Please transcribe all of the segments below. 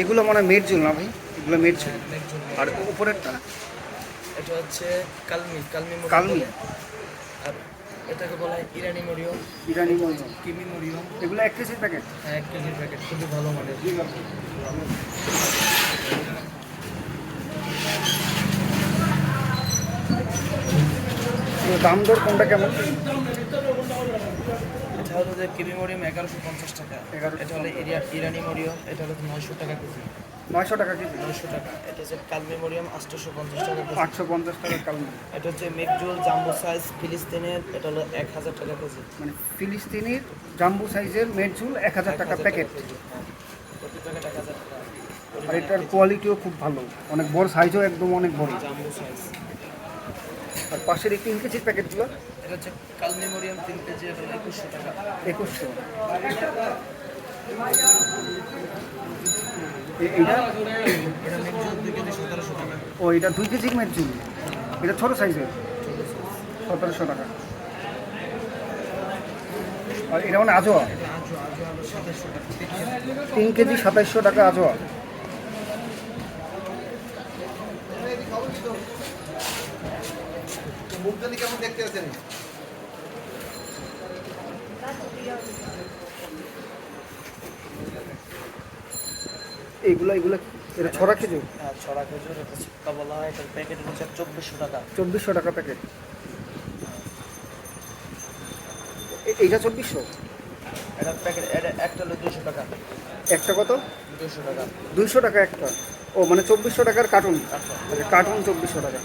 এগুলো মানে মেট ঝুল না ভাই, এগুলো মেট ঝুল। আর উপরেরটা এটা হচ্ছে কালমি কালমি কালমি, আর এটাকে বলা হয় ইরানি মরিয়ম। ইরানি মরিয়ম, কিমি মরিয়ম। এগুলো 1 কেজির প্যাকেট। হ্যাঁ, 1 কেজির প্যাকেট, খুবই ভালো মানের। দাম দর কোনটা কেমন? এটা হলো যে কিমি মরিয়ম 1150 টাকা। এটা হলো ইরানি মরিয়ম, এটা হলো 900 টাকা কেজি। 900 টাকা কেজি। 900 টাকা। এটা হচ্ছে কালমি মরিয়ম 850 টাকা কেজি। 850 টাকা কালমি। এটা হচ্ছে মেকজুল জাম্বো সাইজ ফিলিস্তিনের, এটা হলো 1000 টাকা কেজি। মানে ফিলিস্তিনির জাম্বু সাইজের মেট ঝুল 1000 টাকা প্যাকেট। হ্যাঁ, প্রতি প্যাকেট 1000 টাকা। আর এটার কোয়ালিটিও খুব ভালো, অনেক বড় সাইজও, একদম অনেক বড়। Jumbo size. আর পাশের এই 3 কেজির প্যাকেটগুলো এটা হচ্ছে কালমি মরিয়ম 3 কেজি, এটা হলো 2100 টাকা। 2100। এইটা এটা মেকজুল 2 কেজি 1700 টাকা। ও, এটা 2 কেজির মেট ঝুল, এটা ছোট সাইজের 1700 টাকা। আর এটা মানে আজোয়া, এটা আজও হলো 2700 টাকা। 3 কেজি 2700 টাকা আজোয়া। মুখদানি কেমন দেখতে আছেন? এইগুলো এগুলো এটা ছড়া খেজুর। হ্যাঁ, ছড়া খেজুর, এটা শুক্তা বলা হয়। এটার প্যাকেট হচ্ছে 2400 টাকা। 2400 টাকা প্যাকেট। এইটা 2400। এটার প্যাকেট এটা একটা হলো 200 টাকা। একটা কত? 200 টাকা। 200 টাকা একটা। ও মানে 2400 টাকার কার্টুন। কার্টুন 2400 টাকা।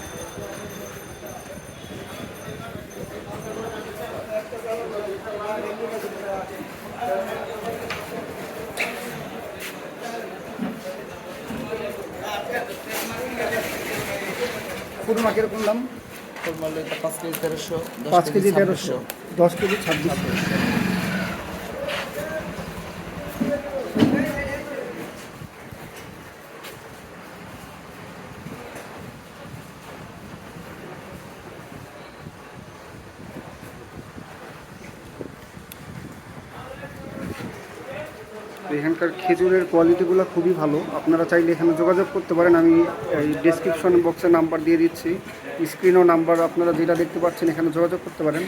খুরমা কিরকম দাম? ফলমাল এটা 5 কেজি 1300, 5 কেজি 1300, 10 কেজি 2600। এখানকার খেজুরের কোয়ালিটিগুলো খুবই ভালো। আপনারা চাইলে এখানে যোগাযোগ করতে পারেন। আমি এই ডেসক্রিপশন বক্সে নাম্বার দিয়ে দিচ্ছি, স্ক্রিনও নাম্বার, আপনারা যেটা দেখতে পাচ্ছেন এখানে যোগাযোগ করতে পারেন।